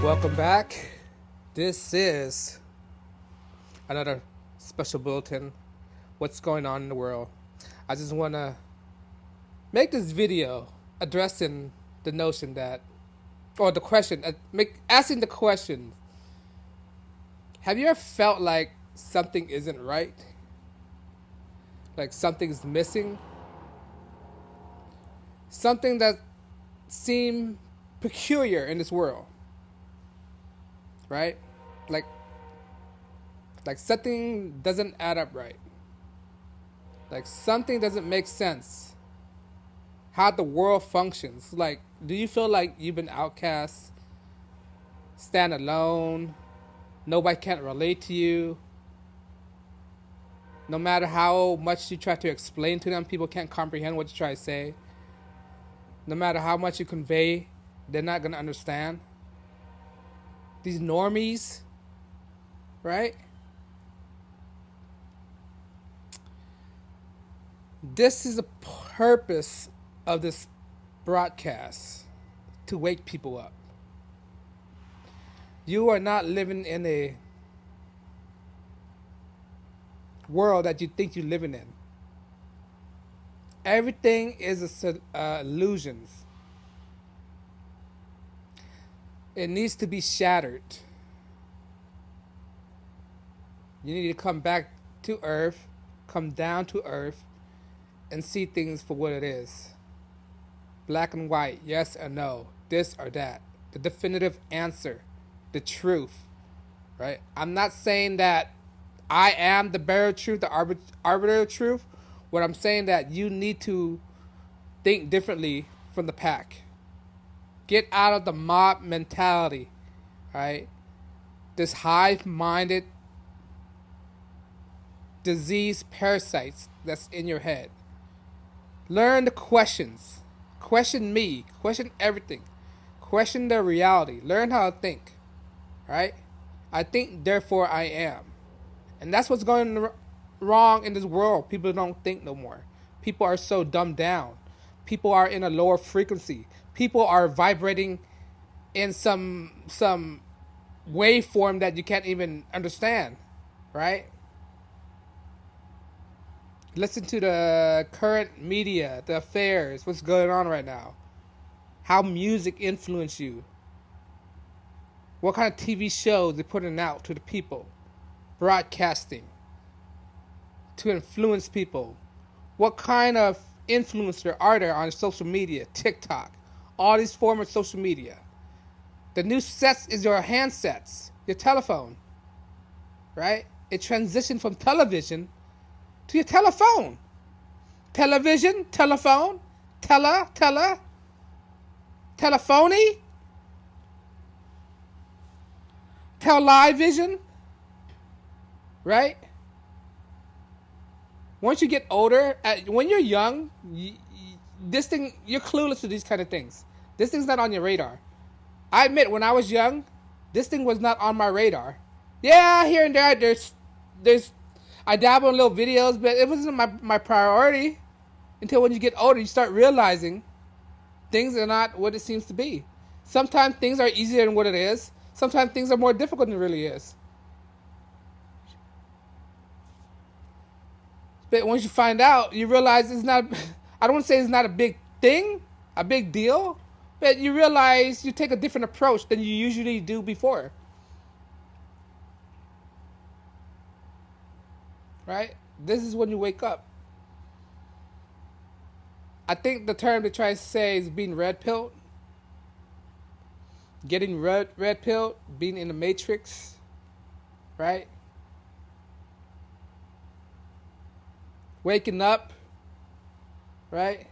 Welcome back. This is another special bulletin. What's going on in the world? I just want to make this video addressing the notion that, or the question, asking the question: have you ever felt like something isn't right? Like something's missing? Something that seemed peculiar in this world, right? Like like something doesn't add up right. Like something doesn't make sense. How the world functions. Like, do you feel like you've been outcast, stand alone, nobody can relate to you? No matter how much you try to explain to them, people can't comprehend what you try to say. No matter how much you convey, they're not gonna understand. These normies, right? This is the purpose of this broadcast, to wake people up. You are not living in a world that you think you're living in. Everything is illusions. It needs to be shattered. You need to come back to earth, come down to earth, and see things for what it is. Black and white, yes or no, this or that. The definitive answer, the truth, right? I'm not saying that I am the bearer of truth, the arbiter of truth. What I'm saying that you need to think differently from the pack. Get out of the mob mentality, right? This hive-minded disease parasites that's in your head. Learn the questions. Question me. Question everything. Question the reality. Learn how to think, right? I think, therefore I am. And that's what's going wrong in this world. People don't think no more. People are so dumbed down. People are in a lower frequency. People are vibrating in some waveform that you can't even understand, right? Listen to the current media, the affairs, what's going on right now. How music influence you. What kind of TV shows they're putting out to the people. Broadcasting. To influence people. What kind of influencer are there on social media? TikTok. All these forms of social media. The new sets is your handsets. Your telephone. Right? It transitioned from television to your telephone. Television, telephone, telephony, television, right? Once you get older, when you're young, this thing, you're clueless to these kind of things. This thing's not on your radar. I admit, when I was young, this thing was not on my radar. Yeah, here and there, there's I dabble in little videos, but it wasn't my priority until when you get older, you start realizing things are not what it seems to be. Sometimes things are easier than what it is. Sometimes things are more difficult than it really is. But once you find out, you realize it's not, I don't want to say it's not a big thing, a big deal, but you realize you take a different approach than you usually do before. Right? This is when you wake up. I think the term they try to say is being red pilled. Getting red pilled, being in the matrix, right? Waking up, right?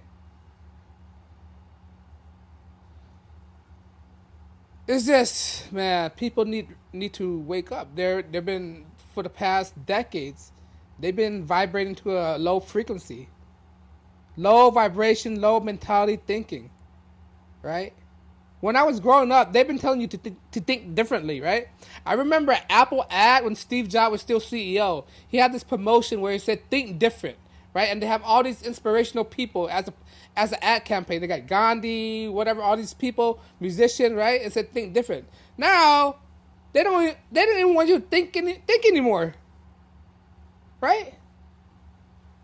It's just, man, people need to wake up. They've been, for the past decades, they've been vibrating to a low frequency. Low vibration, low mentality thinking, right? When I was growing up, they've been telling you to think differently, right? I remember an Apple ad when Steve Jobs was still CEO. He had this promotion where he said, think different, right? And they have all these inspirational people as an ad campaign. They got Gandhi, whatever, all these people, musician, right? And said, think different. Now, they don't even want you to think anymore, right?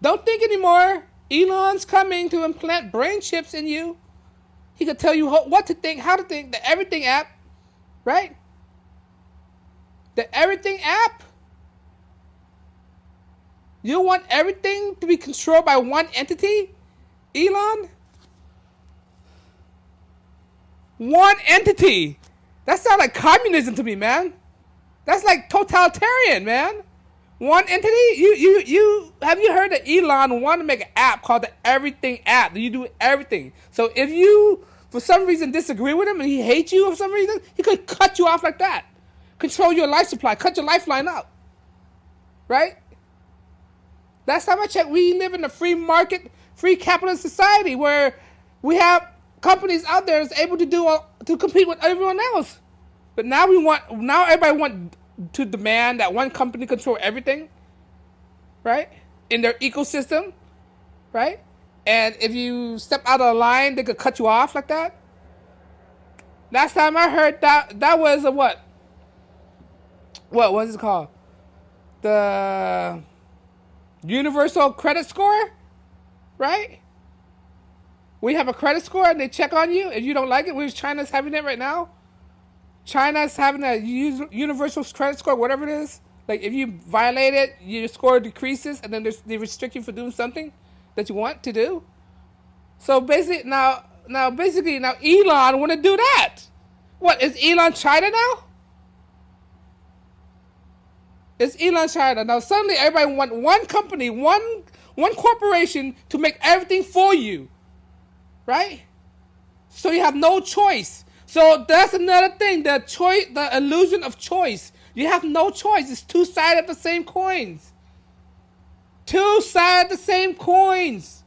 Don't think anymore. Elon's coming to implant brain chips in you. He could tell you what to think, how to think. The Everything app, right? The Everything app. You want everything to be controlled by one entity, Elon? One entity. That sounds like communism to me, man. That's like totalitarian, man. One entity. You have you heard that Elon wanted to make an app called the Everything app? You do everything. So if you for some reason disagree with him and he hates you for some reason, he could cut you off like that. Control your life supply, cut your lifeline up. Right? Last time I checked, we live in a free market, free capitalist society where we have companies out there that's able to compete with everyone else. But now everybody want to demand that one company control everything, right? In their ecosystem, right? And if you step out of the line, they could cut you off like that. Last time I heard that was a what? What was it called? The universal credit score, right? We have a credit score and they check on you. If you don't like it, which China's having it right now. China's having a universal credit score, whatever it is. Like if you violate it, your score decreases, and then they restrict you for doing something that you want to do. So basically, now Elon want to do that. What is Elon China now? It's Elon China now. Suddenly, everybody want one company, one corporation to make everything for you, right? So you have no choice. So that's another thing. The illusion of choice. You have no choice. It's two sides of the same coins. Two sides of the same coins.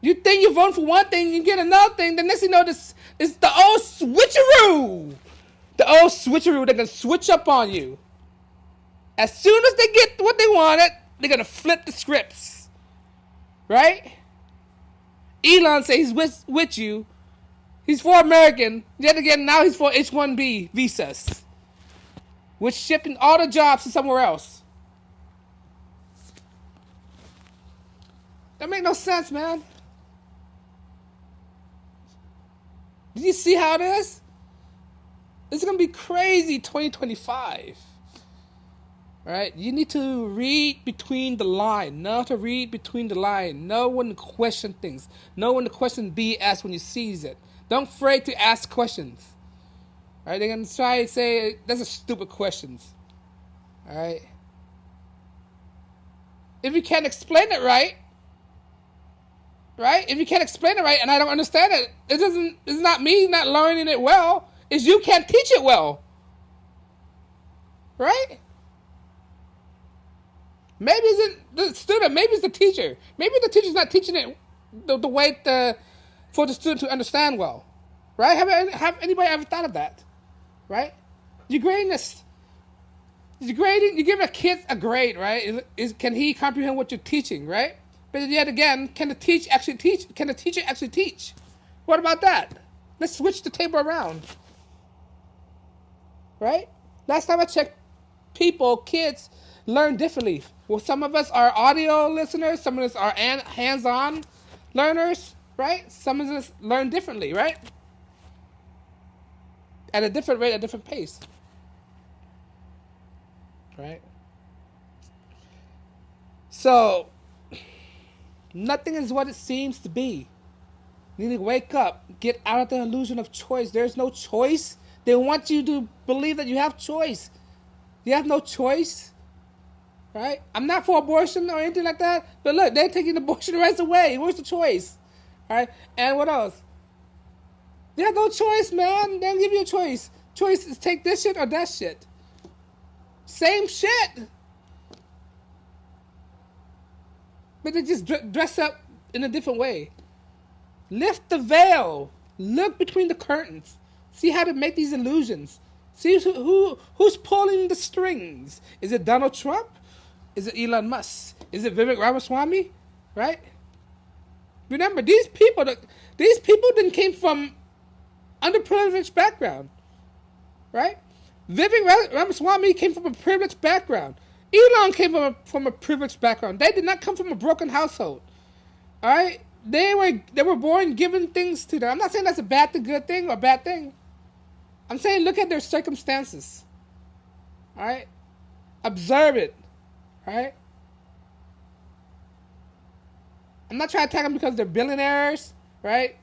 You think you vote for one thing, you get another thing. The next thing you know, this is the old switcheroo. The old switcheroo. They're gonna switch up on you. As soon as they get what they wanted, they're gonna flip the scripts, right? Elon says he's with you. He's for American. Yet again, now he's for H-1B visas, which shipping all the jobs to somewhere else. That make no sense, man. Did you see how it is? It's gonna be crazy 2025. Right? You need to read between the line. Know to read between the line. Know when to question things. Know when to question BS when you seize it. Don't afraid to ask questions. Alright, they're gonna try to say those are stupid questions. Alright. If you can't explain it right, if you can't explain it right and I don't understand it, it's not me not learning it well. It's you can't teach it well. Right? Maybe it's the student, maybe it's the teacher. Maybe the teacher's not teaching it the way for the student to understand well. Right? Have anybody ever thought of that? Right? You're grading this. You give a kid a grade, right? Can he comprehend what you're teaching, right? But yet again, can the teacher actually teach? Can the teacher actually teach? What about that? Let's switch the table around. Right? Last time I checked, kids learn differently. Well, some of us are audio listeners, some of us are hands-on learners, right? Some of us learn differently, right? At a different rate, at a different pace. Right? So, nothing is what it seems to be. You need to wake up. Get out of the illusion of choice. There's no choice. They want you to believe that you have choice. You have no choice. Right? I'm not for abortion or anything like that. But look, they're taking the abortion rights away. Where's the choice? Alright? And what else? You have no choice, man. They don't give you a choice. Choice is take this shit or that shit. Same shit. But they just dress up in a different way. Lift the veil. Look between the curtains. See how to make these illusions. See who's pulling the strings. Is it Donald Trump? Is it Elon Musk? Is it Vivek Ramaswamy? Right? Remember, these people didn't came from underprivileged background. right? Vivek Ramaswamy came from a privileged background. Elon came from a privileged background. They did not come from a broken household. All right, they were born given things to them. I'm not saying that's a bad thing, good thing, or bad thing. I'm saying look at their circumstances. All right, observe it. All right. I'm not trying to attack them because they're billionaires, right?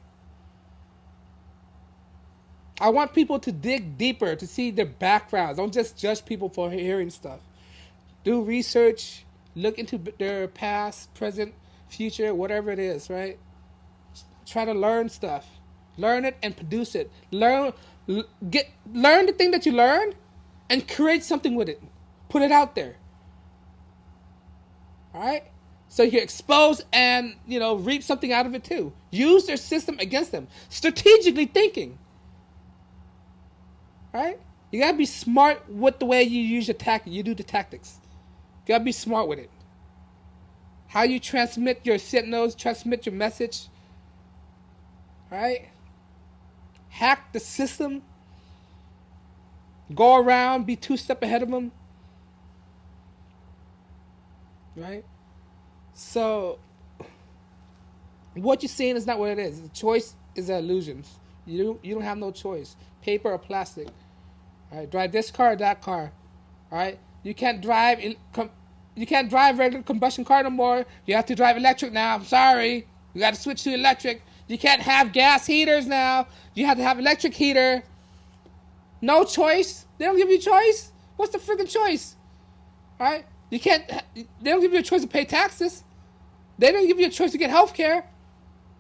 I want people to dig deeper to see their backgrounds. Don't just judge people for hearing stuff. Do research, look into their past, present, future, whatever it is, right? Try to learn stuff. Learn it and produce it. Learn the thing that you learned and create something with it. Put it out there. All right? So you expose and, reap something out of it too. Use their system against them. Strategically thinking. Right? You gotta be smart with the way you use your tactic. You do the tactics. You gotta be smart with it. How you transmit your signals, transmit your message. Right? Hack the system. Go around, be 2 steps ahead of them. Right? So, what you're seeing is not what it is. The choice is the illusions. You don't have no choice. Paper or plastic. All right, drive this car or that car. All right, you can't drive regular combustion car no more. You have to drive electric now. I'm sorry, you got to switch to electric. You can't have gas heaters now. You have to have electric heater. No choice. They don't give you a choice. What's the freaking choice? All right, you can't. They don't give you a choice to pay taxes. They don't give you a choice to get health care.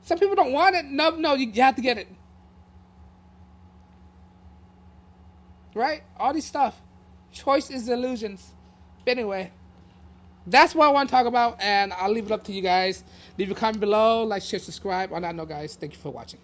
Some people don't want it. No, you have to get it. Right? All these stuff. Choice is illusions. But anyway, that's what I want to talk about, and I'll leave it up to you guys. Leave a comment below, like, share, subscribe. On that note, guys, thank you for watching.